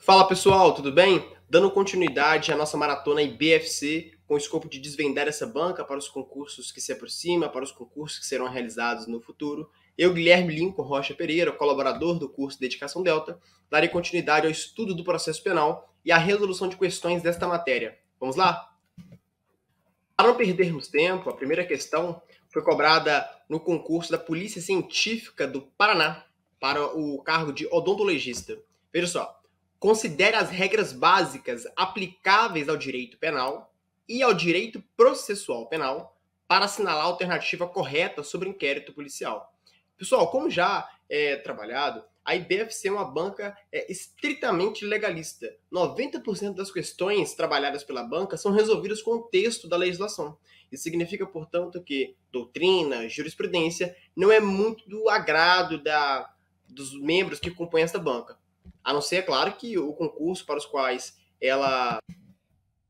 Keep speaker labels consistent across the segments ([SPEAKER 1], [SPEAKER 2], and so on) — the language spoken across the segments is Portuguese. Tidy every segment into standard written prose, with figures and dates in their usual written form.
[SPEAKER 1] Fala pessoal, tudo bem? Dando continuidade à nossa maratona IBFC, com o escopo de desvendar essa banca para os concursos que se aproximam, para os concursos que serão realizados no futuro. Eu, Guilherme Lincoln Rocha Pereira, colaborador do curso Dedicação Delta, darei continuidade ao estudo do processo penal e à resolução de questões desta matéria. Vamos lá? Para não perdermos tempo, a primeira questão foi cobrada no concurso da Polícia Científica do Paraná para o cargo de odontologista. Veja só. Considere as regras básicas aplicáveis ao direito penal e ao direito processual penal para assinalar a alternativa correta sobre o inquérito policial. Pessoal, como já é trabalhado, a IBFC é uma banca estritamente legalista. 90% das questões trabalhadas pela banca são resolvidas com o texto da legislação. Isso significa, portanto, que doutrina, jurisprudência não é muito do agrado dos membros que compõem essa banca. A não ser, é claro, que o concurso para os quais ela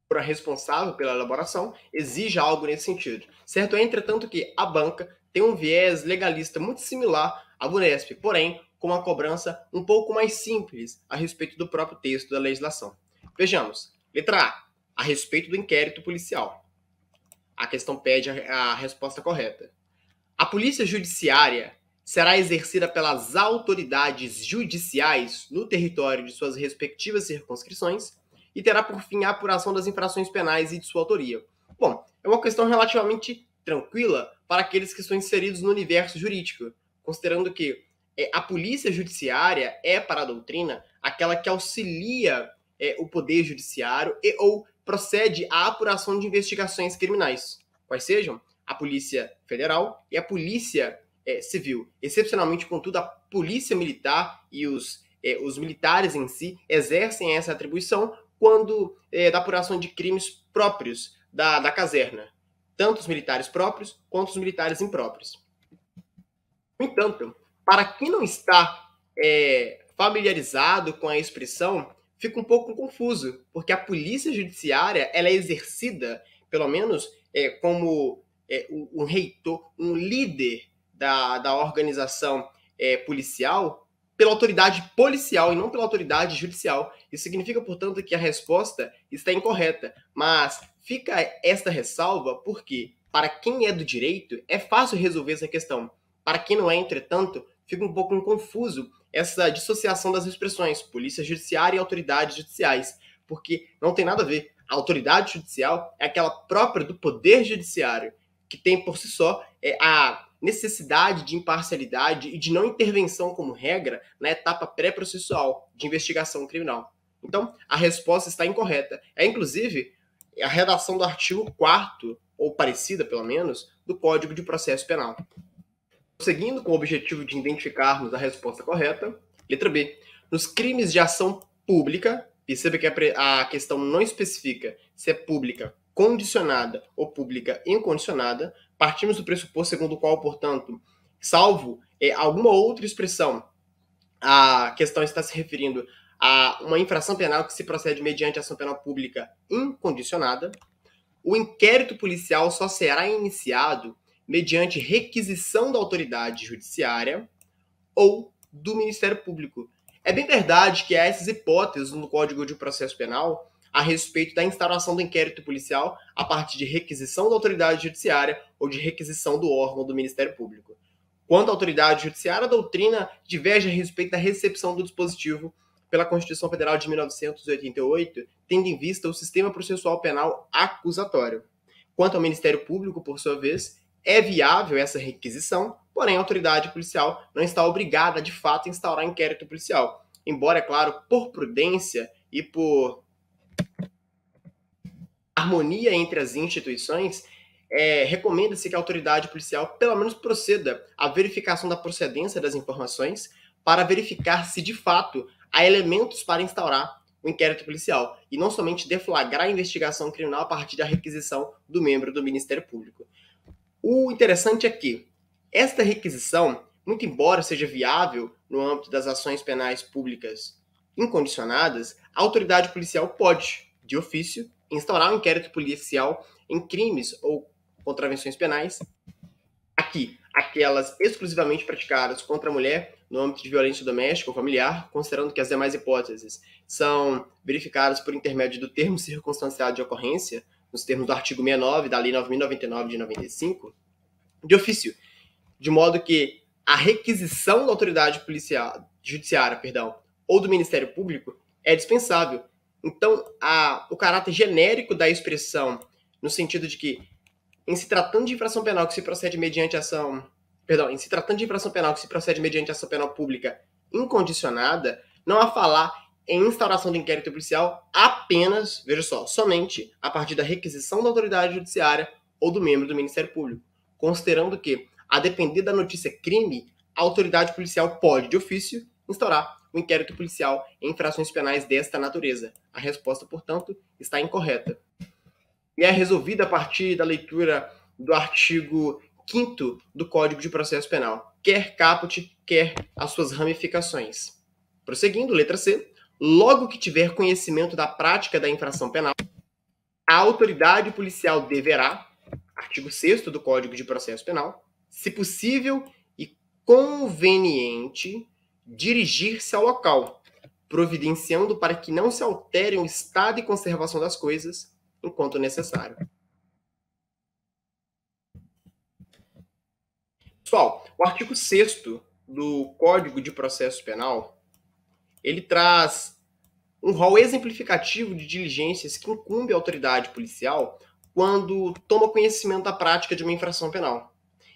[SPEAKER 1] for responsável pela elaboração exija algo nesse sentido. Certo é, entretanto, que a banca tem um viés legalista muito similar à Vunesp, porém, com uma cobrança um pouco mais simples a respeito do próprio texto da legislação. Vejamos. Letra A respeito do inquérito policial. A questão pede a resposta correta. A polícia judiciária será exercida pelas autoridades judiciais no território de suas respectivas circunscrições e terá por fim a apuração das infrações penais e de sua autoria. Bom, é uma questão relativamente tranquila para aqueles que estão inseridos no universo jurídico, considerando que a polícia judiciária é, para a doutrina, aquela que auxilia o poder judiciário ou procede à apuração de investigações criminais, quais sejam a Polícia Federal e a Polícia Civil. Excepcionalmente, contudo, a Polícia Militar e os militares em si exercem essa atribuição quando da apuração de crimes próprios da caserna, tanto os militares próprios quanto os militares impróprios. No entanto, para quem não está familiarizado com a expressão, fica um pouco confuso, porque a polícia judiciária ela é exercida, pelo menos, como um reitor, um líder da organização policial, pela autoridade policial e não pela autoridade judicial. Isso significa, portanto, que a resposta está incorreta. Mas fica esta ressalva porque, para quem é do direito, é fácil resolver essa questão. Para quem não é, entretanto, fica um pouco confuso essa dissociação das expressões polícia judiciária e autoridades judiciais, porque não tem nada a ver. A autoridade judicial é aquela própria do poder judiciário, que tem por si só a necessidade de imparcialidade e de não intervenção como regra na etapa pré-processual de investigação criminal. Então, a resposta está incorreta. Inclusive, a redação do artigo 4º, ou parecida pelo menos, do Código de Processo Penal. Seguindo com o objetivo de identificarmos a resposta correta, letra B. Nos crimes de ação pública, perceba que a questão não especifica se é pública condicionada ou pública incondicionada, partimos do pressuposto segundo o qual, portanto, salvo alguma outra expressão, a questão está se referindo a uma infração penal que se procede mediante ação penal pública incondicionada. O inquérito policial só será iniciado mediante requisição da autoridade judiciária ou do Ministério Público. É bem verdade que há essas hipóteses no Código de Processo Penal a respeito da instauração do inquérito policial a partir de requisição da autoridade judiciária ou de requisição do órgão do Ministério Público. Quanto à autoridade judiciária, a doutrina diverge a respeito da recepção do dispositivo pela Constituição Federal de 1988, tendo em vista o sistema processual penal acusatório. Quanto ao Ministério Público, por sua vez, é viável essa requisição, porém a autoridade policial não está obrigada, de fato, a instaurar inquérito policial. Embora, é claro, por prudência e por harmonia entre as instituições, recomenda-se que a autoridade policial pelo menos proceda à verificação da procedência das informações para verificar se, de fato, há elementos para instaurar o inquérito policial e não somente deflagrar a investigação criminal a partir da requisição do membro do Ministério Público. O interessante é que esta requisição, muito embora seja viável no âmbito das ações penais públicas incondicionadas, a autoridade policial pode, de ofício, instaurar um inquérito policial em crimes ou contravenções penais, aquelas exclusivamente praticadas contra a mulher no âmbito de violência doméstica ou familiar, considerando que as demais hipóteses são verificadas por intermédio do termo circunstanciado de ocorrência, nos termos do artigo 69 da Lei 9.099 de 95, de ofício, de modo que a requisição da autoridade judiciária, ou do Ministério Público é dispensável. Então, o caráter genérico da expressão, no sentido de que, em se tratando de infração penal que se procede mediante ação penal pública incondicionada, não há falar em instauração do inquérito policial apenas, veja só, somente a partir da requisição da autoridade judiciária ou do membro do Ministério Público, considerando que, a depender da notícia crime, a autoridade policial pode, de ofício, instaurar o inquérito policial em infrações penais desta natureza. A resposta, portanto, está incorreta. E é resolvida a partir da leitura do artigo 5º do Código de Processo Penal, quer caput, quer as suas ramificações. Prosseguindo, letra C. Logo que tiver conhecimento da prática da infração penal, a autoridade policial deverá, artigo 6º do Código de Processo Penal, se possível e conveniente, dirigir-se ao local, providenciando para que não se altere o estado e conservação das coisas, enquanto necessário. Pessoal, o artigo 6º do Código de Processo Penal, ele traz um rol exemplificativo de diligências que incumbe a autoridade policial quando toma conhecimento da prática de uma infração penal.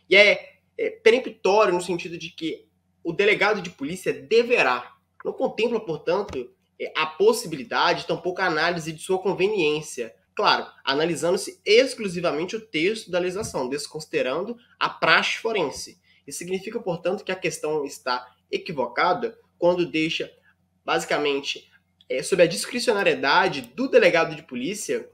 [SPEAKER 1] E é peremptório no sentido de que o delegado de polícia deverá, não contempla, portanto, a possibilidade, tampouco a análise de sua conveniência. Claro, analisando-se exclusivamente o texto da legislação, desconsiderando a praxe forense. Isso significa, portanto, que a questão está equivocada quando deixa, basicamente, sob a discricionariedade do delegado de polícia,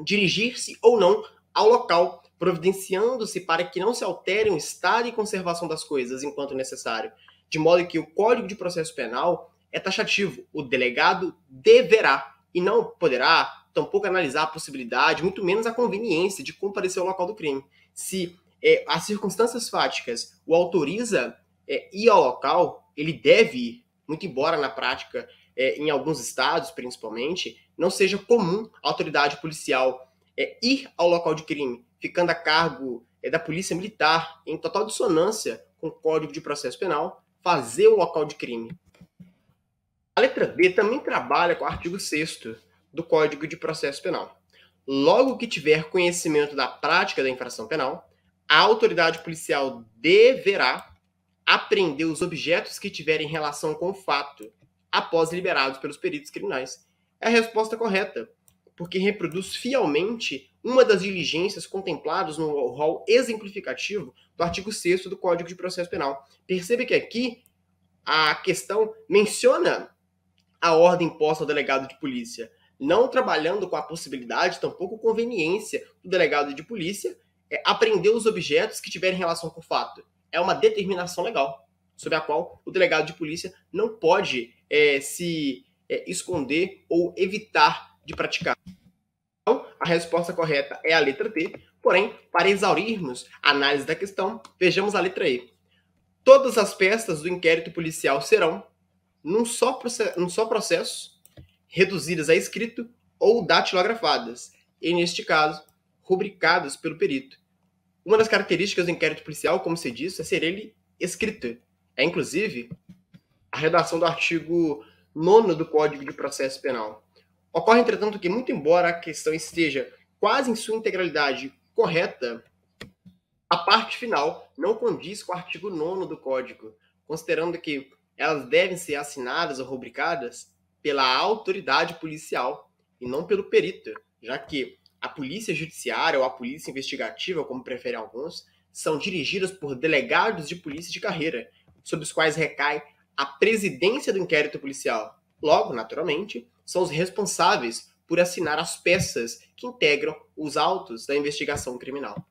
[SPEAKER 1] dirigir-se ou não ao local, providenciando-se para que não se altere o estado e conservação das coisas enquanto necessário, de modo que o Código de Processo Penal é taxativo. O delegado deverá e não poderá, tampouco analisar a possibilidade, muito menos a conveniência de comparecer ao local do crime. Se as circunstâncias fáticas o autoriza ir ao local, ele deve ir, muito embora na prática, em alguns estados principalmente, não seja comum a autoridade policial ir ao local de crime, ficando a cargo da polícia militar, em total dissonância com o Código de Processo Penal, fazer o local de crime. A letra B também trabalha com o artigo 6º do Código de Processo Penal. Logo que tiver conhecimento da prática da infração penal, a autoridade policial deverá apreender os objetos que tiverem relação com o fato, após liberados pelos peritos criminais. É a resposta correta, porque reproduz fielmente uma das diligências contempladas no rol exemplificativo do artigo 6º do Código de Processo Penal. Perceba que aqui a questão menciona a ordem imposta ao delegado de polícia, não trabalhando com a possibilidade, tampouco conveniência do delegado de polícia apreender os objetos que tiverem relação com o fato. É uma determinação legal, sob a qual o delegado de polícia não pode se esconder ou evitar de praticar. Então, a resposta correta é a letra D, porém, para exaurirmos a análise da questão, vejamos a letra E. Todas as peças do inquérito policial serão, num só processo, reduzidas a escrito ou datilografadas, e, neste caso, rubricadas pelo perito. Uma das características do inquérito policial, como se disse, é ser ele escrito. É, inclusive, a redação do artigo 9º do Código de Processo Penal. Ocorre, entretanto, que, muito embora a questão esteja quase em sua integralidade correta, a parte final não condiz com o artigo 9º do Código, considerando que elas devem ser assinadas ou rubricadas pela autoridade policial e não pelo perito, já que a polícia judiciária ou a polícia investigativa, como preferem alguns, são dirigidas por delegados de polícia de carreira, sobre os quais recai a presidência do inquérito policial. Logo, naturalmente, são os responsáveis por assinar as peças que integram os autos da investigação criminal.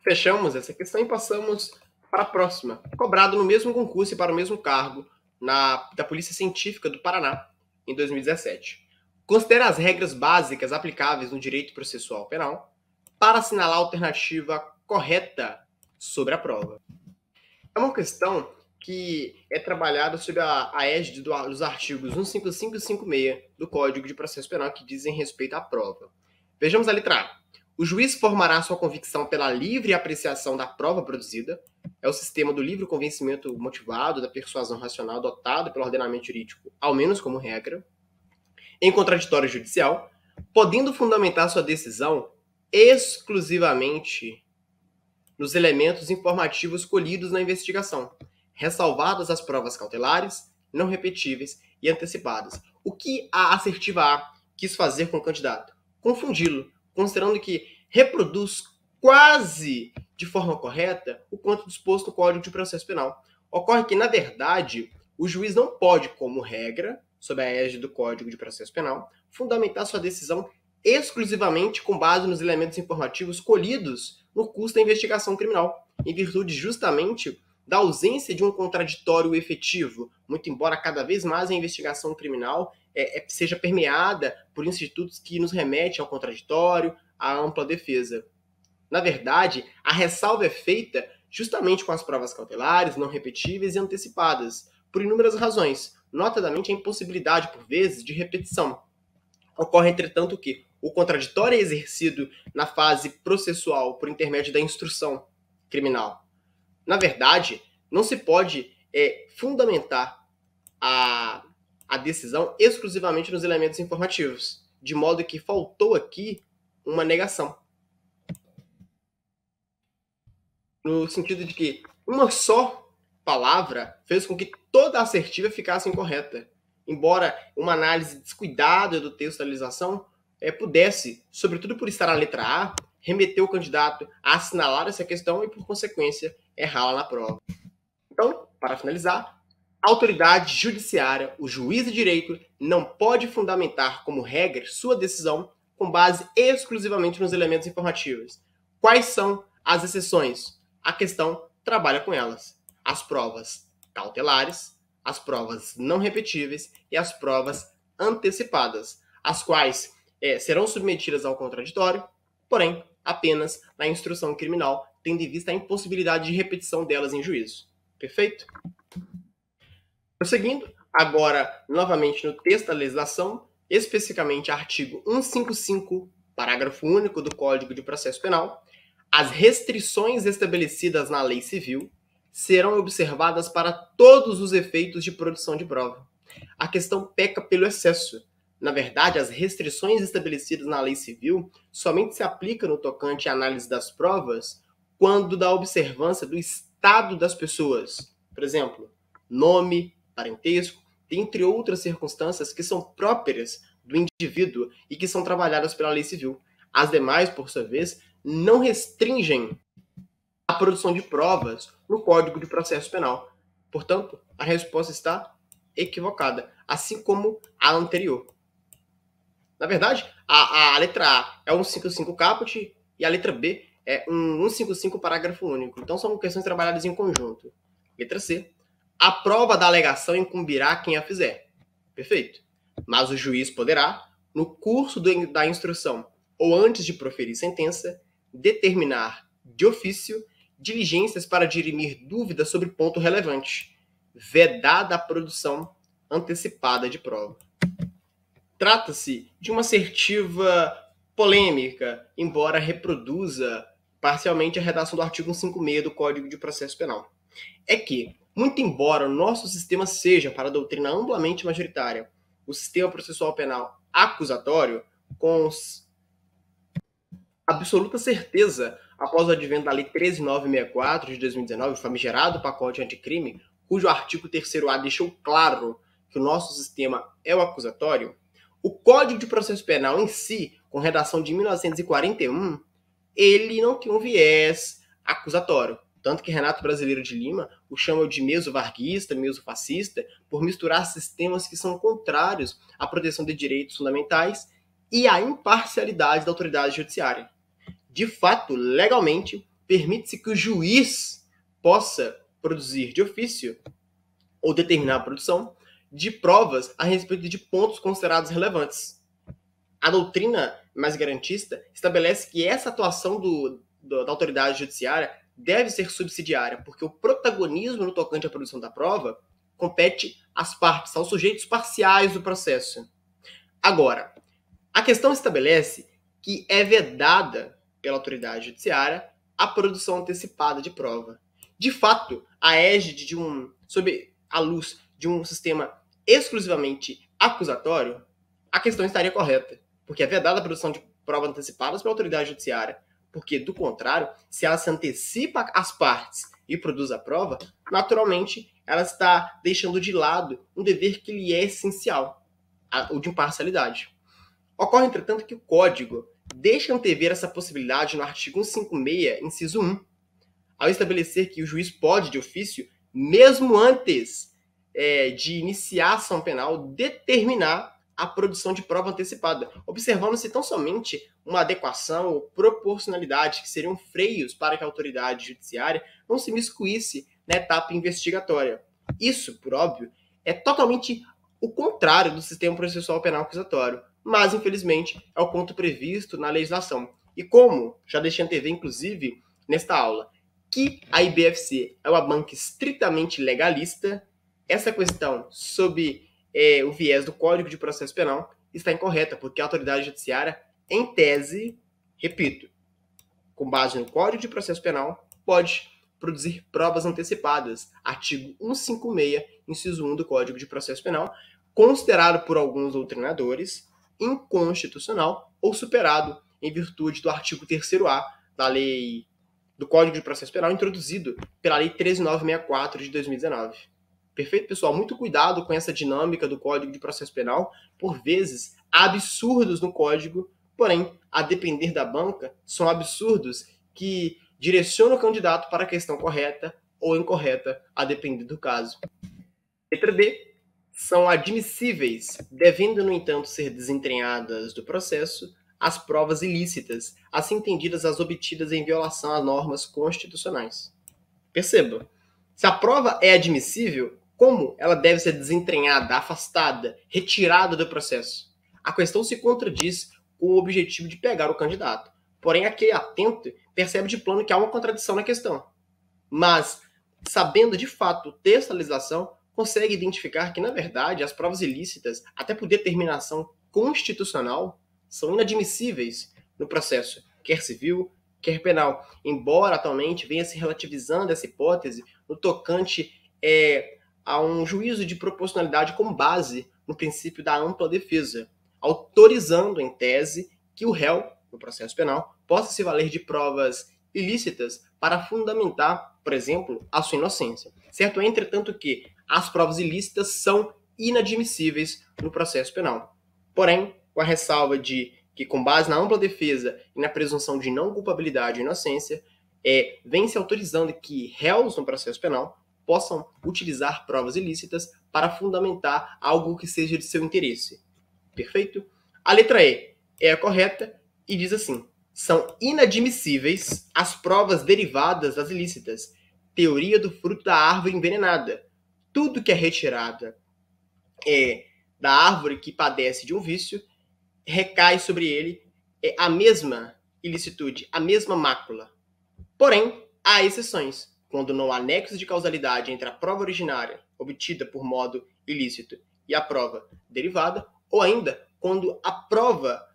[SPEAKER 1] Fechamos essa questão e passamos para a próxima, cobrado no mesmo concurso e para o mesmo cargo da Polícia Científica do Paraná, em 2017. Considera as regras básicas aplicáveis no direito processual penal para assinalar a alternativa correta sobre a prova. É uma questão que é trabalhado sob a égide dos artigos 155 e 56 do Código de Processo Penal, que dizem respeito à prova. Vejamos a letra A. O juiz formará sua convicção pela livre apreciação da prova produzida. É o sistema do livre convencimento motivado, da persuasão racional adotado pelo ordenamento jurídico, ao menos como regra, em contraditório judicial, podendo fundamentar sua decisão exclusivamente nos elementos informativos colhidos na investigação, ressalvadas as provas cautelares, não repetíveis e antecipadas. O que a assertiva A quis fazer com o candidato? Confundi-lo, considerando que reproduz quase de forma correta o quanto disposto no Código de Processo Penal. Ocorre que, na verdade, o juiz não pode, como regra, sob a égide do Código de Processo Penal, fundamentar sua decisão exclusivamente com base nos elementos informativos colhidos no curso da investigação criminal, em virtude justamente da ausência de um contraditório efetivo, muito embora cada vez mais a investigação criminal seja permeada por institutos que nos remetem ao contraditório, à ampla defesa. Na verdade, a ressalva é feita justamente com as provas cautelares, não repetíveis e antecipadas, por inúmeras razões, notadamente a impossibilidade, por vezes, de repetição. Ocorre, entretanto, que o contraditório é exercido na fase processual por intermédio da instrução criminal. Na verdade, não se pode fundamentar a decisão exclusivamente nos elementos informativos, de modo que faltou aqui uma negação. No sentido de que uma só palavra fez com que toda a assertiva ficasse incorreta, embora uma análise descuidada do texto da legislação pudesse, sobretudo por estar na letra A, remeter o candidato a assinalar essa questão e, por consequência, errá-la na prova. Então, para finalizar, a autoridade judiciária, o juiz de direito, não pode fundamentar como regra sua decisão com base exclusivamente nos elementos informativos. Quais são as exceções? A questão trabalha com elas. As provas cautelares, as provas não repetíveis e as provas antecipadas, as quais serão submetidas ao contraditório, porém, apenas na instrução criminal, tendo em vista a impossibilidade de repetição delas em juízo. Perfeito? Prosseguindo, agora, novamente no texto da legislação, especificamente artigo 155, parágrafo único do Código de Processo Penal, as restrições estabelecidas na lei civil serão observadas para todos os efeitos de produção de prova. A questão peca pelo excesso. Na verdade, as restrições estabelecidas na lei civil somente se aplicam no tocante à análise das provas quando da observância do estado das pessoas. Por exemplo, nome, parentesco, entre outras circunstâncias que são próprias do indivíduo e que são trabalhadas pela lei civil. As demais, por sua vez, não restringem a produção de provas no Código de Processo Penal. Portanto, a resposta está equivocada, assim como a anterior. Na verdade, a letra A é um 155 caput e a letra B é um 155 parágrafo único. Então, são questões trabalhadas em conjunto. Letra C. A prova da alegação incumbirá quem a fizer. Perfeito. Mas o juiz poderá, no curso da instrução ou antes de proferir sentença, determinar de ofício diligências para dirimir dúvidas sobre ponto relevante, vedada a produção antecipada de prova. Trata-se de uma assertiva polêmica, embora reproduza parcialmente a redação do artigo 156 do Código de Processo Penal. É que, muito embora o nosso sistema seja, para a doutrina amplamente majoritária, o sistema processual penal acusatório, com absoluta certeza, após o advento da Lei 13.964 de 2019, o famigerado pacote anticrime, cujo artigo 3º-A deixou claro que o nosso sistema é o acusatório, o Código de Processo Penal em si, com redação de 1941, ele não tem um viés acusatório. Tanto que Renato Brasileiro de Lima o chama de meso-varguista, meso-fascista, por misturar sistemas que são contrários à proteção de direitos fundamentais e à imparcialidade da autoridade judiciária. De fato, legalmente, permite-se que o juiz possa produzir de ofício ou determinar a produção de provas a respeito de pontos considerados relevantes. A doutrina mais garantista estabelece que essa atuação da autoridade judiciária deve ser subsidiária, porque o protagonismo no tocante à produção da prova compete às partes, aos sujeitos parciais do processo. Agora, a questão estabelece que é vedada pela autoridade judiciária a produção antecipada de prova. De fato, a égide sob a luz de um sistema exclusivamente acusatório, a questão estaria correta, porque é vedada a produção de provas antecipadas pela autoridade judiciária, porque, do contrário, se ela se antecipa às partes e produz a prova, naturalmente ela está deixando de lado um dever que lhe é essencial, o de imparcialidade. Ocorre, entretanto, que o Código deixa antever essa possibilidade no artigo 156, inciso 1, ao estabelecer que o juiz pode, de ofício, mesmo antes de iniciar a ação penal, determinar a produção de prova antecipada, observando-se tão somente uma adequação ou proporcionalidade, que seriam freios para que a autoridade judiciária não se miscuísse na etapa investigatória. Isso, por óbvio, é totalmente o contrário do sistema processual penal acusatório, mas, infelizmente, é o ponto previsto na legislação. E como já deixei antever, inclusive, nesta aula, que a IBFC é uma banca estritamente legalista, essa questão sob o viés do Código de Processo Penal está incorreta, porque a autoridade judiciária, em tese, repito, com base no Código de Processo Penal, pode produzir provas antecipadas, artigo 156, inciso 1 do Código de Processo Penal, considerado por alguns doutrinadores inconstitucional ou superado em virtude do artigo 3º-A da lei do Código de Processo Penal, introduzido pela Lei 13.964 de 2019. Perfeito, pessoal? Muito cuidado com essa dinâmica do Código de Processo Penal. Por vezes, há absurdos no Código, porém, a depender da banca, são absurdos que direcionam o candidato para a questão correta ou incorreta, a depender do caso. Letra D. São admissíveis, devendo, no entanto, ser desentranhadas do processo, as provas ilícitas, assim entendidas as obtidas em violação às normas constitucionais. Perceba, se a prova é admissível, como ela deve ser desentranhada, afastada, retirada do processo? A questão se contradiz com o objetivo de pegar o candidato. Porém, aquele atento percebe de plano que há uma contradição na questão. Mas, sabendo de fato o texto da legislação, consegue identificar que, na verdade, as provas ilícitas, até por determinação constitucional, são inadmissíveis no processo, quer civil, quer penal. Embora atualmente venha se relativizando essa hipótese no tocante a um juízo de proporcionalidade com base no princípio da ampla defesa, autorizando, em tese, que o réu, no processo penal, possa se valer de provas ilícitas para fundamentar, por exemplo, a sua inocência. Certo é, entretanto, que as provas ilícitas são inadmissíveis no processo penal. Porém, com a ressalva de que, com base na ampla defesa e na presunção de não culpabilidade ou inocência, vem se autorizando que réus no processo penal possam utilizar provas ilícitas para fundamentar algo que seja de seu interesse. Perfeito? A letra E é a correta e diz assim: são inadmissíveis as provas derivadas das ilícitas. Teoria do fruto da árvore envenenada. Tudo que é retirada da árvore que padece de um vício recai sobre ele a mesma ilicitude, a mesma mácula. Porém, há exceções, quando não há nexo de causalidade entre a prova originária, obtida por modo ilícito, e a prova derivada, ou ainda quando a prova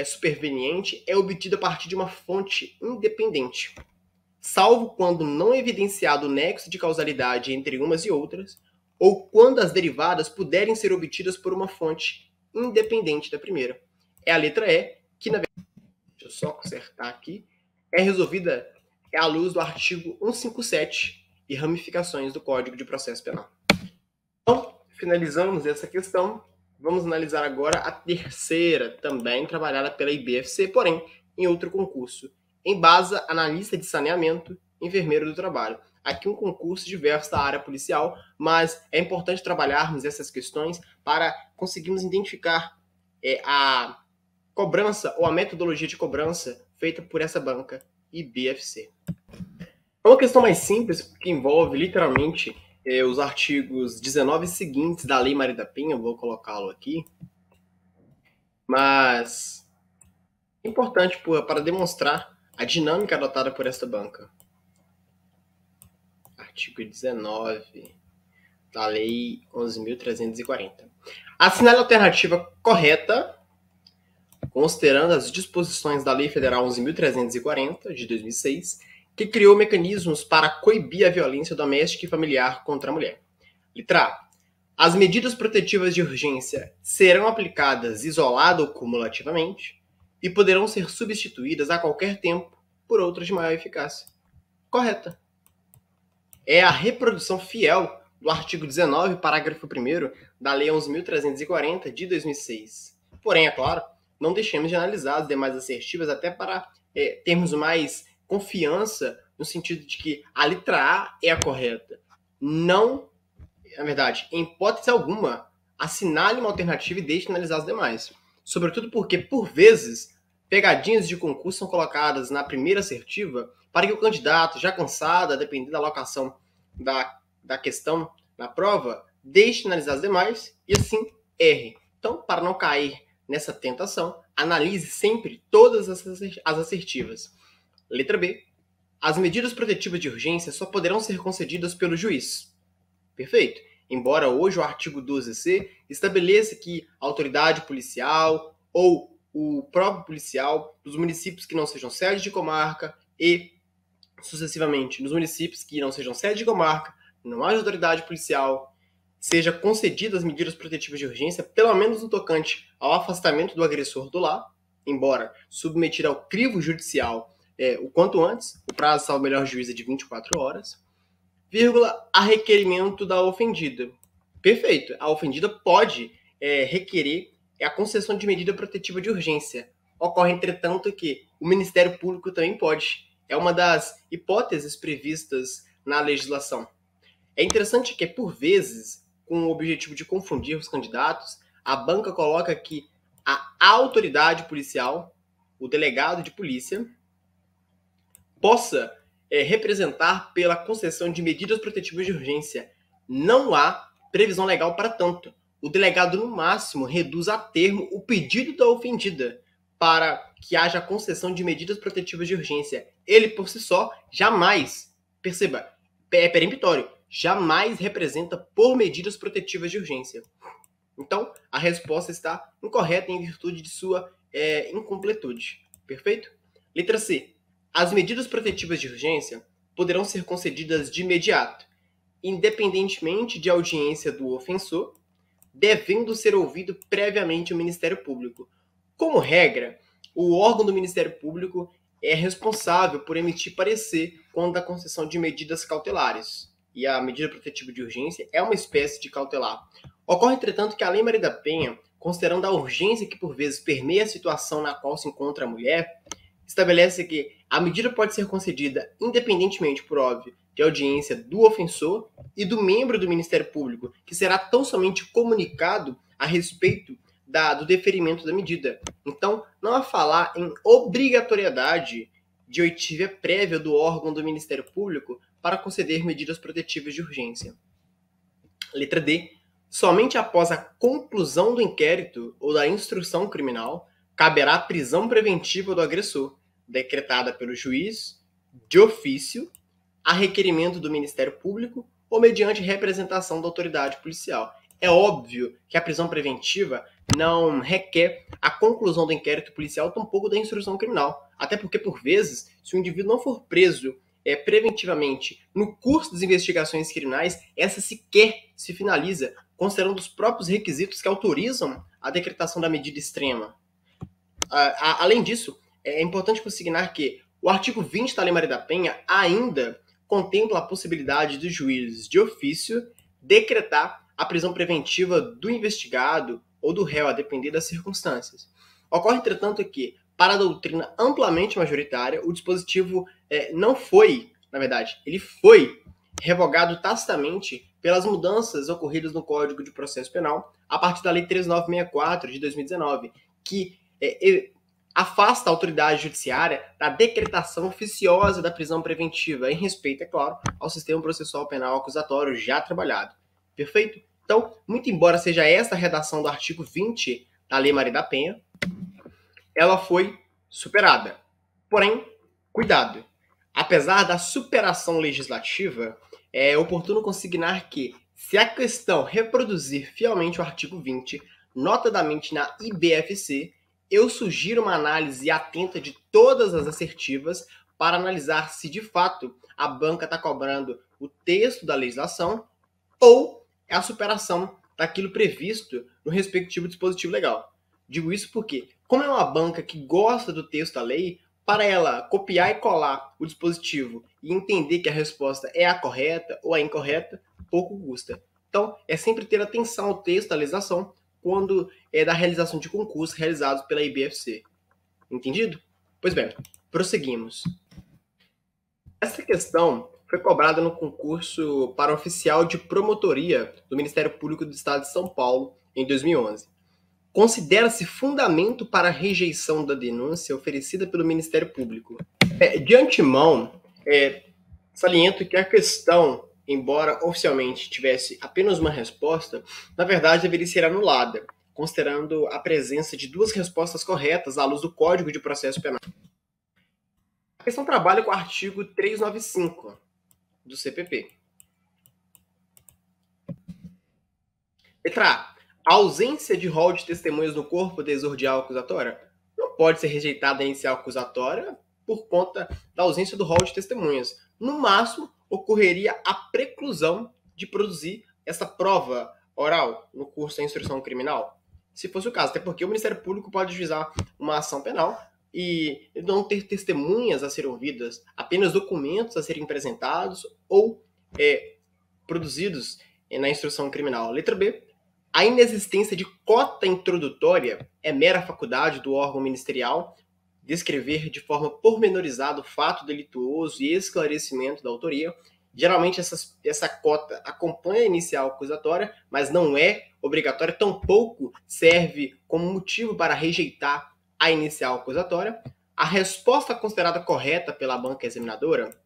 [SPEAKER 1] superveniente é obtida a partir de uma fonte independente, salvo quando não é evidenciado o nexo de causalidade entre umas e outras, ou quando as derivadas puderem ser obtidas por uma fonte independente da primeira. É a letra E, que na verdade, deixa eu só consertar aqui, é resolvida à luz do artigo 157 e ramificações do Código de Processo Penal. Então, finalizamos essa questão. Vamos analisar agora a terceira, também trabalhada pela IBFC, porém em outro concurso. Embasa, analista de saneamento, enfermeiro do trabalho. Aqui um concurso diverso da área policial, mas é importante trabalharmos essas questões para conseguirmos identificar a cobrança ou a metodologia de cobrança feita por essa banca IBFC. É uma questão mais simples, que envolve literalmente os artigos 19 seguintes da Lei Maria da Penha, eu vou colocá-lo aqui, mas é importante para demonstrar a dinâmica adotada por esta banca. Artigo 19 da Lei 11.340. Assinale a alternativa correta, considerando as disposições da Lei Federal 11.340, de 2006, que criou mecanismos para coibir a violência doméstica e familiar contra a mulher. Letra A. As medidas protetivas de urgência serão aplicadas isolada ou cumulativamente e poderão ser substituídas a qualquer tempo por outras de maior eficácia. Correta. É a reprodução fiel do artigo 19, parágrafo 1º da Lei 11.340, de 2006. Porém, é claro, não deixemos de analisar as demais assertivas até para termos mais confiança no sentido de que a letra A é a correta. Não, na verdade, em hipótese alguma, assinale uma alternativa e deixe de analisar as demais. Sobretudo porque, por vezes, pegadinhas de concurso são colocadas na primeira assertiva para que o candidato, já cansado, a depender da alocação da questão na prova, deixe de analisar as demais e assim erre. Então, para não cair nessa tentação, analise sempre todas as assertivas. Letra B. As medidas protetivas de urgência só poderão ser concedidas pelo juiz. Perfeito? Embora hoje o artigo 12C estabeleça que a autoridade policial ou o próprio policial dos municípios que não sejam sede de comarca e, sucessivamente, nos municípios que não sejam sede de comarca, não haja autoridade policial, seja concedidas medidas protetivas de urgência, pelo menos no tocante ao afastamento do agressor do lar, embora submetido ao crivo judicial o quanto antes, o prazo salvo melhor juízo é de 24 horas, vírgula, a requerimento da ofendida. Perfeito. A ofendida pode requerer a concessão de medida protetiva de urgência. Ocorre, entretanto, que o Ministério Público também pode. É uma das hipóteses previstas na legislação. É interessante que, por vezes, com o objetivo de confundir os candidatos, a banca coloca que a autoridade policial, o delegado de polícia, possa representar pela concessão de medidas protetivas de urgência. Não há previsão legal para tanto. O delegado, no máximo, reduz a termo o pedido da ofendida para que haja a concessão de medidas protetivas de urgência. Ele, por si só, jamais, perceba, é peremptório, jamais representa por medidas protetivas de urgência. Então, a resposta está incorreta em virtude de sua incompletude. Perfeito? Letra C. As medidas protetivas de urgência poderão ser concedidas de imediato, independentemente de audiência do ofensor, devendo ser ouvido previamente o Ministério Público. Como regra, o órgão do Ministério Público é responsável por emitir parecer quando a concessão de medidas cautelares. E a medida protetiva de urgência é uma espécie de cautelar. Ocorre, entretanto, que a Lei Maria da Penha, considerando a urgência que por vezes permeia a situação na qual se encontra a mulher, estabelece que a medida pode ser concedida independentemente, por óbvio, de audiência do ofensor e do membro do Ministério Público, que será tão somente comunicado a respeito do deferimento da medida. Então, não há falar em obrigatoriedade de oitiva prévia do órgão do Ministério Público para conceder medidas protetivas de urgência. Letra D. Somente após a conclusão do inquérito ou da instrução criminal, caberá a prisão preventiva do agressor, decretada pelo juiz, de ofício, a requerimento do Ministério Público ou mediante representação da autoridade policial. É óbvio que a prisão preventiva não requer a conclusão do inquérito policial, tampouco da instrução criminal. Até porque, por vezes, se o indivíduo não for preso preventivamente no curso das investigações criminais, essa sequer se finaliza, considerando os próprios requisitos que autorizam a decretação da medida extrema. Além disso, é importante consignar que o artigo 20 da Lei Maria da Penha ainda contempla a possibilidade do juiz de ofício decretar a prisão preventiva do investigado ou do réu, a depender das circunstâncias. Ocorre, entretanto, que, para a doutrina amplamente majoritária, o dispositivo não foi, na verdade, ele foi revogado tacitamente pelas mudanças ocorridas no Código de Processo Penal a partir da Lei 13964 de 2019, que afasta a autoridade judiciária da decretação oficiosa da prisão preventiva, em respeito, é claro, ao sistema processual penal acusatório já trabalhado. Perfeito? Então, muito embora seja esta a redação do artigo 20 da Lei Maria da Penha, ela foi superada. Porém, cuidado, Apesar da superação legislativa, é oportuno consignar que, se a questão reproduzir fielmente o artigo 20, notadamente na IBFC, eu sugiro uma análise atenta de todas as assertivas para analisar se, de fato, a banca está cobrando o texto da legislação ou é a superação daquilo previsto no respectivo dispositivo legal. Digo isso porque, como é uma banca que gosta do texto da lei, para ela copiar e colar o dispositivo e entender que a resposta é a correta ou a incorreta, pouco custa. Então, é sempre ter atenção ao texto da legislação quando é da realização de concursos realizados pela IBFC. Entendido? Pois bem, prosseguimos. Essa questão foi cobrada no concurso para oficial de promotoria do Ministério Público do Estado de São Paulo em 2011. Considera-se fundamento para a rejeição da denúncia oferecida pelo Ministério Público. De antemão, saliento que a questão, embora oficialmente tivesse apenas uma resposta, na verdade deveria ser anulada, considerando a presença de duas respostas corretas à luz do Código de Processo Penal. A questão trabalha com o artigo 395 do CPP. Letra A. A ausência de rol de testemunhas no corpo desordial acusatória não pode ser rejeitada a inicial acusatória por conta da ausência do rol de testemunhas. No máximo, ocorreria a preclusão de produzir essa prova oral no curso da instrução criminal, se fosse o caso, até porque o Ministério Público pode juizar uma ação penal e não ter testemunhas a serem ouvidas, apenas documentos a serem apresentados ou produzidos na instrução criminal. Letra B. A inexistência de cota introdutória é mera faculdade do órgão ministerial descrever de forma pormenorizada o fato delituoso e esclarecimento da autoria. Geralmente essa cota acompanha a inicial acusatória, mas não é obrigatória, tampouco serve como motivo para rejeitar a inicial acusatória. A resposta considerada correta pela banca examinadora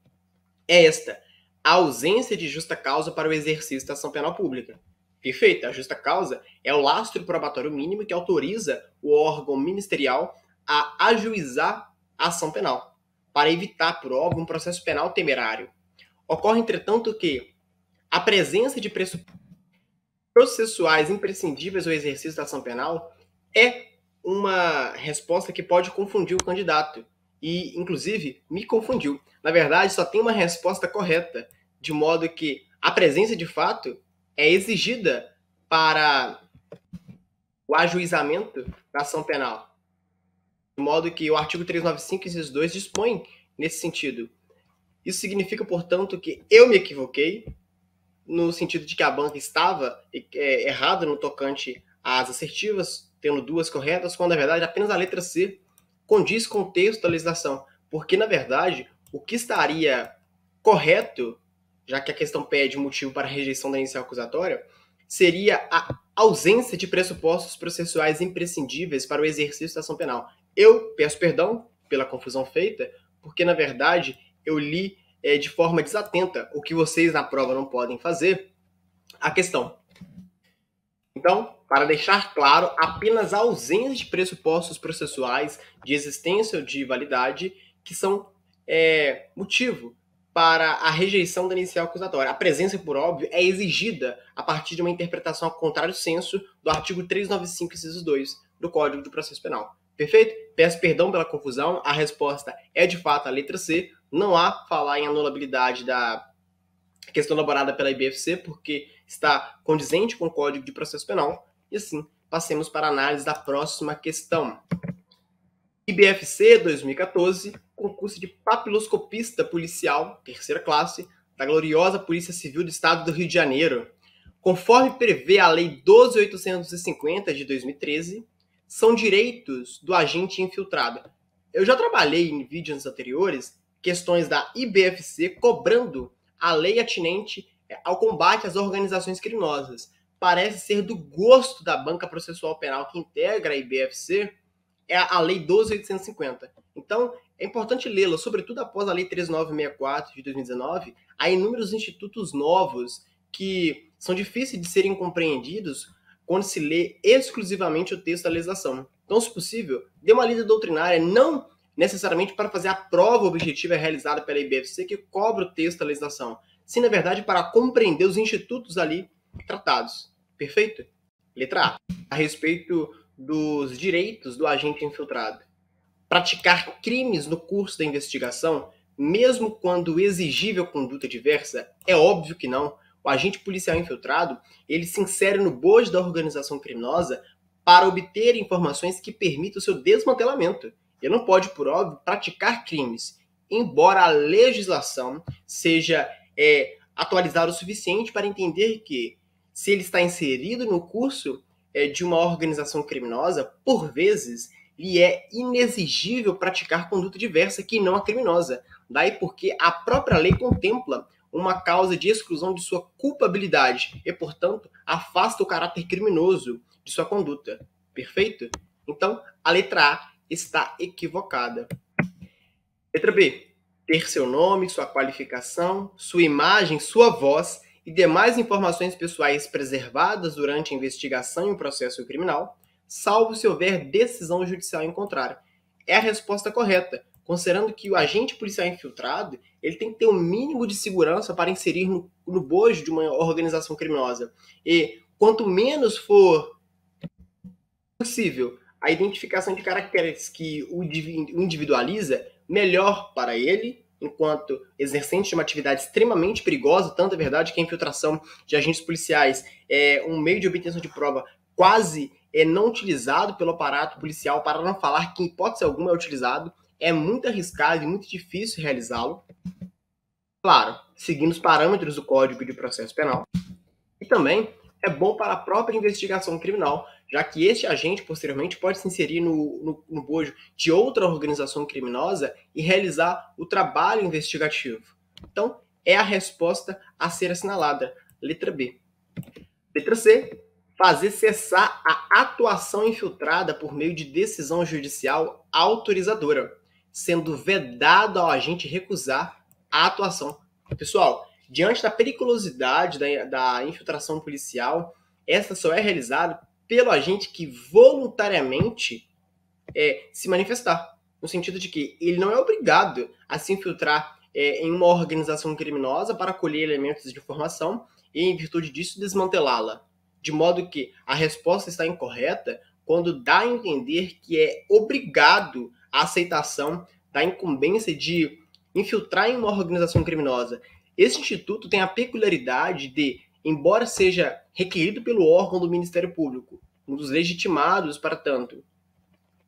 [SPEAKER 1] é esta: a ausência de justa causa para o exercício da ação penal pública. Perfeito, a justa causa é o lastro probatório mínimo que autoriza o órgão ministerial a ajuizar a ação penal, para evitar, por óbvio, um processo penal temerário. Ocorre, entretanto, que a presença de pressupostos processuais imprescindíveis ao exercício da ação penal é uma resposta que pode confundir o candidato. E, inclusive, me confundiu. Na verdade, só tem uma resposta correta, de modo que a presença de fato é exigida para o ajuizamento da ação penal. De modo que o artigo 395, inciso 2, dispõe nesse sentido. Isso significa, portanto, que eu me equivoquei, no sentido de que a banca estava errada no tocante às assertivas, tendo duas corretas, quando, na verdade, apenas a letra C condiz com o texto da legislação. Porque, na verdade, o que estaria correto, já que a questão pede motivo para a rejeição da inicial acusatória, seria a ausência de pressupostos processuais imprescindíveis para o exercício da ação penal. Eu peço perdão pela confusão feita, porque, na verdade, eu li de forma desatenta o que vocês na prova não podem fazer, a questão. Então, para deixar claro, apenas a ausência de pressupostos processuais de existência ou de validade que são motivo para a rejeição da inicial acusatória. A presença, por óbvio, é exigida a partir de uma interpretação ao contrário senso do artigo 395, inciso 2 do Código do Processo Penal. Perfeito? Peço perdão pela confusão. A resposta é, de fato, a letra C. Não há falar em anulabilidade da questão elaborada pela IBFC, porque está condizente com o Código de Processo Penal. E assim, passemos para a análise da próxima questão. IBFC 2014, concurso de papiloscopista policial, terceira classe, da gloriosa Polícia Civil do Estado do Rio de Janeiro. Conforme prevê a Lei 12.850 de 2013, são direitos do agente infiltrado. Eu já trabalhei em vídeos anteriores questões da IBFC cobrando a lei atinente ao combate às organizações criminosas. Parece ser do gosto da banca processual penal que integra a IBFC é a Lei 12.850. Então, é importante lê-la, sobretudo após a Lei 13.964 de 2019, há inúmeros institutos novos que são difíceis de serem compreendidos quando se lê exclusivamente o texto da legislação. Então, se possível, dê uma lida doutrinária, não necessariamente para fazer a prova objetiva realizada pela IBFC, que cobra o texto da legislação, sim, na verdade, para compreender os institutos ali tratados. Perfeito? Letra A respeito dos direitos do agente infiltrado. Praticar crimes no curso da investigação, mesmo quando exigível conduta diversa, é óbvio que não. O agente policial infiltrado, ele se insere no bojo da organização criminosa para obter informações que permitam o seu desmantelamento. Ele não pode, por óbvio, praticar crimes, embora a legislação seja atualizada o suficiente para entender que, se ele está inserido no curso de uma organização criminosa, por vezes, lhe é inexigível praticar conduta diversa que não a criminosa. Daí porque a própria lei contempla uma causa de exclusão de sua culpabilidade e, portanto, afasta o caráter criminoso de sua conduta. Perfeito? Então, a letra A está equivocada. Letra B. Ter seu nome, sua qualificação, sua imagem, sua voz e demais informações pessoais preservadas durante a investigação em um processo criminal, salvo se houver decisão judicial em contrário. É a resposta correta, considerando que o agente policial infiltrado ele tem que ter o mínimo de segurança para inserir no bojo de uma organização criminosa. E quanto menos for possível a identificação de caracteres que o individualiza, melhor para ele, enquanto exercente de uma atividade extremamente perigosa. Tanto é verdade que a infiltração de agentes policiais é um meio de obtenção de prova quase não utilizado pelo aparato policial, para não falar que em hipótese alguma é utilizado. É muito arriscado e muito difícil realizá-lo. Claro, seguindo os parâmetros do Código de Processo Penal. E também é bom para a própria investigação criminal, já que este agente, posteriormente, pode se inserir no bojo de outra organização criminosa e realizar o trabalho investigativo. Então, é a resposta a ser assinalada. Letra B. Letra C. Fazer cessar a atuação infiltrada por meio de decisão judicial autorizadora, sendo vedado ao agente recusar a atuação. Pessoal, diante da periculosidade da infiltração policial, esta só é realizada pelo agente que voluntariamente se manifestar. No sentido de que ele não é obrigado a se infiltrar em uma organização criminosa para colher elementos de informação e, em virtude disso, desmantelá-la. De modo que a resposta está incorreta quando dá a entender que é obrigado a aceitação da incumbência de infiltrar em uma organização criminosa. Este instituto tem a peculiaridade de, embora seja requerido pelo órgão do Ministério Público, um dos legitimados para tanto,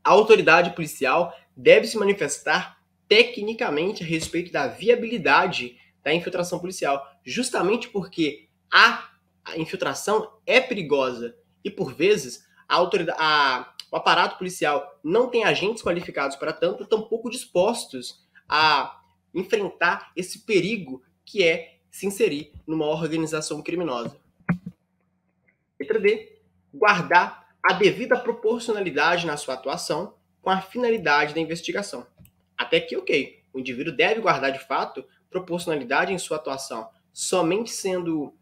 [SPEAKER 1] a autoridade policial deve se manifestar tecnicamente a respeito da viabilidade da infiltração policial, justamente porque a infiltração é perigosa e, por vezes, o aparato policial não tem agentes qualificados para tanto, tampouco dispostos a enfrentar esse perigo que é se inserir numa organização criminosa. Letra D. Guardar a devida proporcionalidade na sua atuação com a finalidade da investigação. Até aqui, ok. O indivíduo deve guardar, de fato, proporcionalidade em sua atuação, somente sendo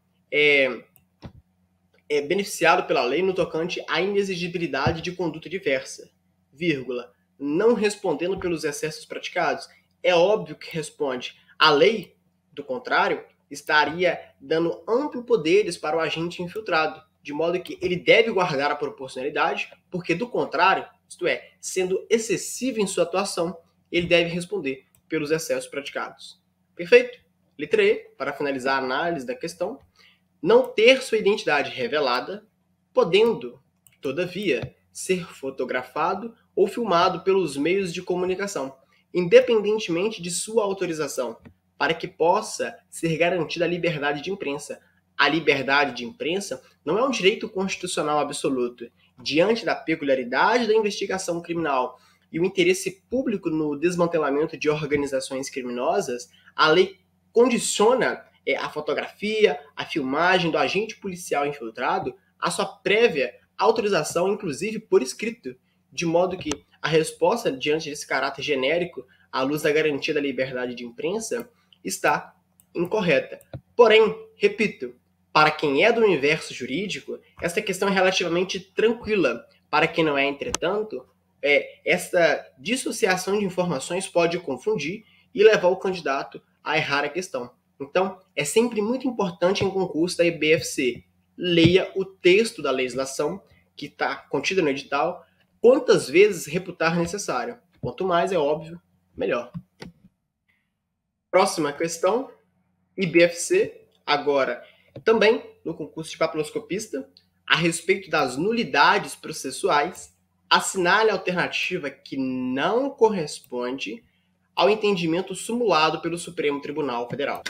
[SPEAKER 1] beneficiado pela lei no tocante à inexigibilidade de conduta diversa, vírgula, não respondendo pelos excessos praticados. É óbvio que responde. A lei, do contrário, estaria dando amplos poderes para o agente infiltrado, de modo que ele deve guardar a proporcionalidade, porque, do contrário, isto é, sendo excessivo em sua atuação, ele deve responder pelos excessos praticados. Perfeito? Letra E, para finalizar a análise da questão, não ter sua identidade revelada, podendo, todavia, ser fotografado ou filmado pelos meios de comunicação, independentemente de sua autorização, para que possa ser garantida a liberdade de imprensa. A liberdade de imprensa não é um direito constitucional absoluto. Diante da peculiaridade da investigação criminal e o interesse público no desmantelamento de organizações criminosas, a lei condiciona a fotografia, a filmagem do agente policial infiltrado a sua prévia autorização, inclusive por escrito, de modo que a resposta diante desse caráter genérico, à luz da garantia da liberdade de imprensa, está incorreta. Porém, repito, para quem é do universo jurídico, essa questão é relativamente tranquila. Para quem não é, entretanto, essa dissociação de informações pode confundir e levar o candidato a errar a questão. Então, é sempre muito importante em concurso da IBFC, leia o texto da legislação que está contida no edital, quantas vezes reputar necessário. Quanto mais, é óbvio, melhor. Próxima questão, IBFC, agora também no concurso de papiloscopista, a respeito das nulidades processuais, assinale a alternativa que não corresponde ao entendimento sumulado pelo Supremo Tribunal Federal.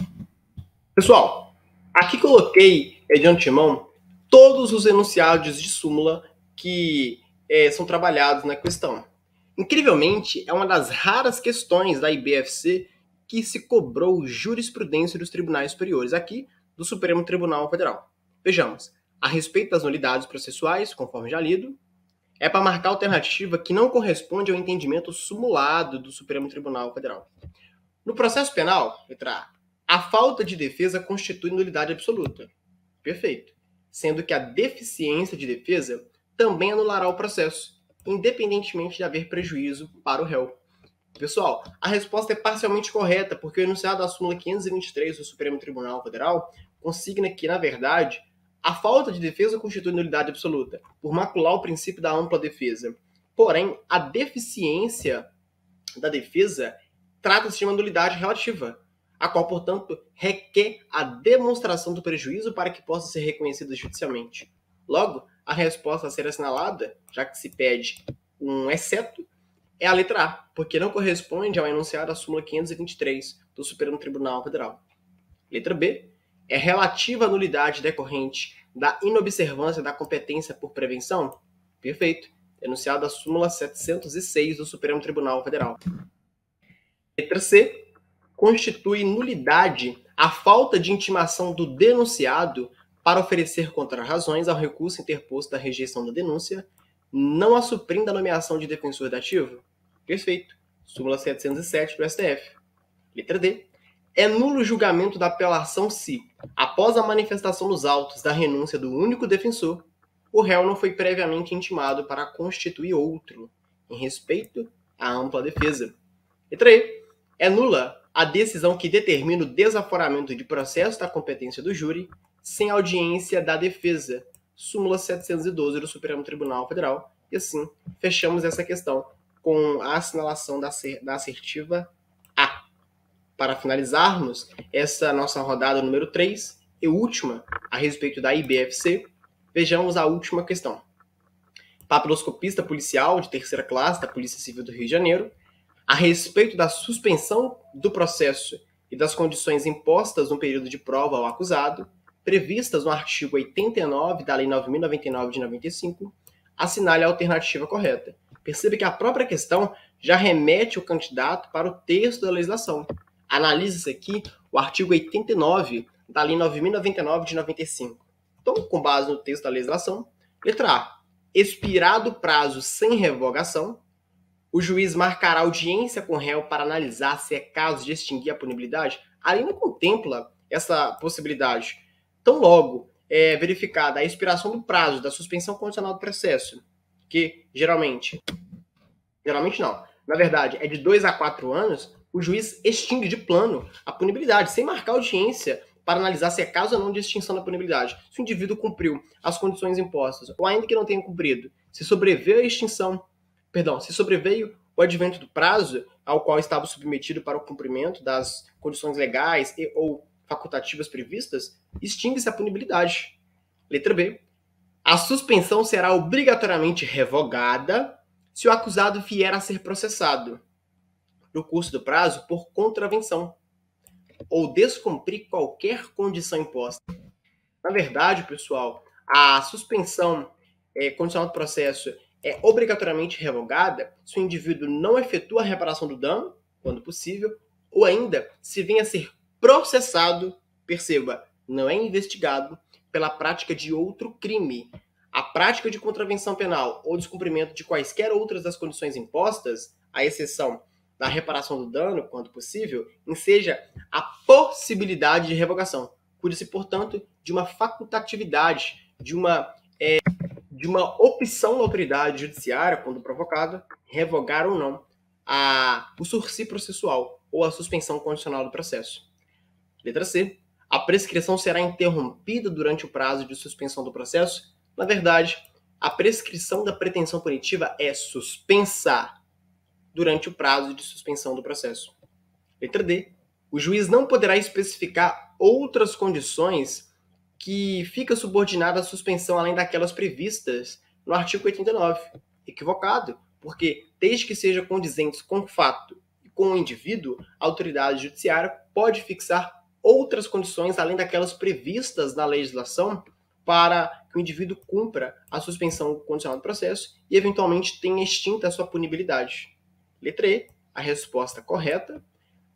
[SPEAKER 1] Pessoal, aqui coloquei de antemão todos os enunciados de súmula que são trabalhados na questão. Incrivelmente, é uma das raras questões da IBFC que se cobrou jurisprudência dos tribunais superiores, aqui do Supremo Tribunal Federal. Vejamos, a respeito das nulidades processuais, conforme já lido, é para marcar a alternativa que não corresponde ao entendimento sumulado do Supremo Tribunal Federal. No processo penal, letra A, a falta de defesa constitui nulidade absoluta. Perfeito. Sendo que a deficiência de defesa também anulará o processo, independentemente de haver prejuízo para o réu. Pessoal, a resposta é parcialmente correta, porque o enunciado da súmula 523 do Supremo Tribunal Federal consigna que, na verdade, a falta de defesa constitui nulidade absoluta, por macular o princípio da ampla defesa. Porém, a deficiência da defesa trata-se de uma nulidade relativa, a qual, portanto, requer a demonstração do prejuízo para que possa ser reconhecida judicialmente. Logo, a resposta a ser assinalada, já que se pede um exceto, é a letra A, porque não corresponde ao enunciado da súmula 523 do Supremo Tribunal Federal. Letra B é relativa à nulidade decorrente da inobservância da competência por prevenção? Perfeito. Enunciado da súmula 706 do Supremo Tribunal Federal. Letra C constitui nulidade a falta de intimação do denunciado para oferecer contrarrazões ao recurso interposto da rejeição da denúncia, não a suprindo a nomeação de defensor dativo? Perfeito. Súmula 707 do STF. Letra D. É nulo o julgamento da apelação se, após a manifestação nos autos da renúncia do único defensor, o réu não foi previamente intimado para constituir outro, em respeito à ampla defesa. Letra E. É nula a decisão que determina o desaforamento de processo da competência do júri sem audiência da defesa. Súmula 712 do Supremo Tribunal Federal. E assim, fechamos essa questão com a assinalação da assertiva A. Para finalizarmos essa nossa rodada número 3 e última a respeito da IBFC, vejamos a última questão. Papiloscopista policial de terceira classe da Polícia Civil do Rio de Janeiro, a respeito da suspensão do processo e das condições impostas no período de prova ao acusado, previstas no artigo 89 da Lei 9.099 de 95, assinale a alternativa correta. Perceba que a própria questão já remete o candidato para o texto da legislação. Analise-se aqui o artigo 89 da Lei 9.099 de 95. Então, com base no texto da legislação, letra A. Expirado o prazo sem revogação, o juiz marcará audiência com o réu para analisar se é caso de extinguir a punibilidade. A lei não contempla essa possibilidade. Tão logo verificada a expiração do prazo da suspensão condicional do processo, que geralmente não, na verdade é de 2 a 4 anos, o juiz extingue de plano a punibilidade, sem marcar audiência para analisar se é caso ou não de extinção da punibilidade. Se o indivíduo cumpriu as condições impostas, ou ainda que não tenha cumprido, se sobreveio o advento do prazo ao qual estava submetido para o cumprimento das condições legais e ou facultativas previstas, extingue-se a punibilidade. Letra B. A suspensão será obrigatoriamente revogada se o acusado vier a ser processado no curso do prazo por contravenção ou descumprir qualquer condição imposta. Na verdade, pessoal, a suspensão condicional do processo é obrigatoriamente revogada se o indivíduo não efetua a reparação do dano, quando possível, ou ainda se venha a ser processado, perceba, não é investigado, pela prática de outro crime. A prática de contravenção penal ou descumprimento de quaisquer outras das condições impostas, à exceção da reparação do dano, quando possível, enseja a possibilidade de revogação. Cuida-se, portanto, de uma facultatividade, de de uma opção da autoridade judiciária, quando provocada, revogar ou não o sursi processual ou a suspensão condicional do processo. Letra C. A prescrição será interrompida durante o prazo de suspensão do processo. Na verdade, a prescrição da pretensão punitiva é suspensa durante o prazo de suspensão do processo. Letra D. O juiz não poderá especificar outras condições que fica subordinada à suspensão além daquelas previstas no artigo 89. Equivocado, porque desde que seja condizentes com o fato e com o indivíduo, a autoridade judiciária pode fixar outras condições além daquelas previstas na legislação para que o indivíduo cumpra a suspensão condicional do processo e eventualmente tenha extinta a sua punibilidade. Letra E, a resposta correta.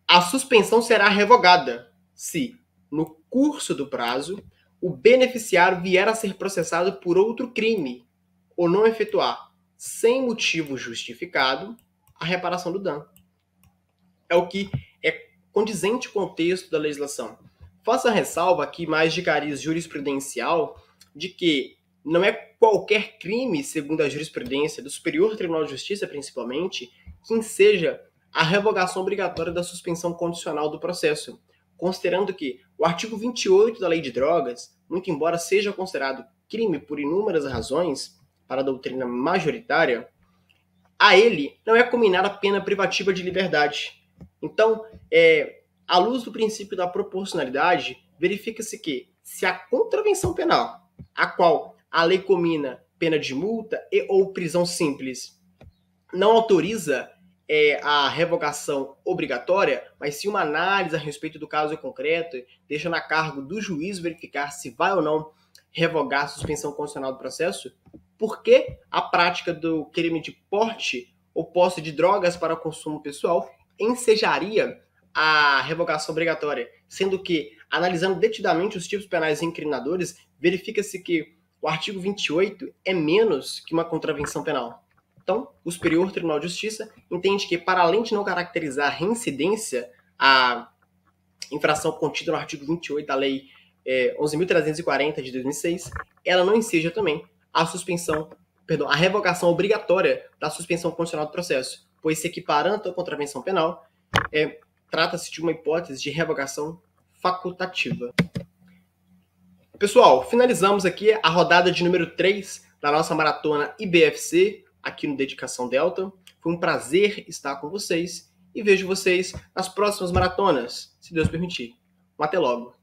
[SPEAKER 1] A suspensão será revogada se, no curso do prazo, o beneficiário vier a ser processado por outro crime ou não efetuar, sem motivo justificado, a reparação do dano. É o que é condizente com o texto da legislação. Faça a ressalva aqui mais de cariz jurisprudencial de que não é qualquer crime, segundo a jurisprudência do Superior Tribunal de Justiça, principalmente, que enseja a revogação obrigatória da suspensão condicional do processo, considerando que o artigo 28 da Lei de Drogas, muito embora seja considerado crime por inúmeras razões para a doutrina majoritária, a ele não é combinada a pena privativa de liberdade. Então, à luz do princípio da proporcionalidade, verifica-se que, se a contravenção penal, a qual a lei comina pena de multa e ou prisão simples, não autoriza a revogação obrigatória, mas sim uma análise a respeito do caso concreto, deixando a cargo do juiz verificar se vai ou não revogar a suspensão condicional do processo, porque a prática do crime de porte ou posse de drogas para consumo pessoal ensejaria a revogação obrigatória, sendo que, analisando detidamente os tipos penais incriminadores, verifica-se que o artigo 28 é menos que uma contravenção penal. Então, o Superior Tribunal de Justiça entende que, para além de não caracterizar reincidência a infração contida no artigo 28 da Lei 11.340 de 2006, ela não enseja também a revogação obrigatória da suspensão condicional do processo, pois se equiparando à contravenção penal, trata-se de uma hipótese de revogação facultativa. Pessoal, finalizamos aqui a rodada de número 3 da nossa maratona IBFC, aqui no Dedicação Delta. Foi um prazer estar com vocês e vejo vocês nas próximas maratonas, se Deus permitir. Até logo!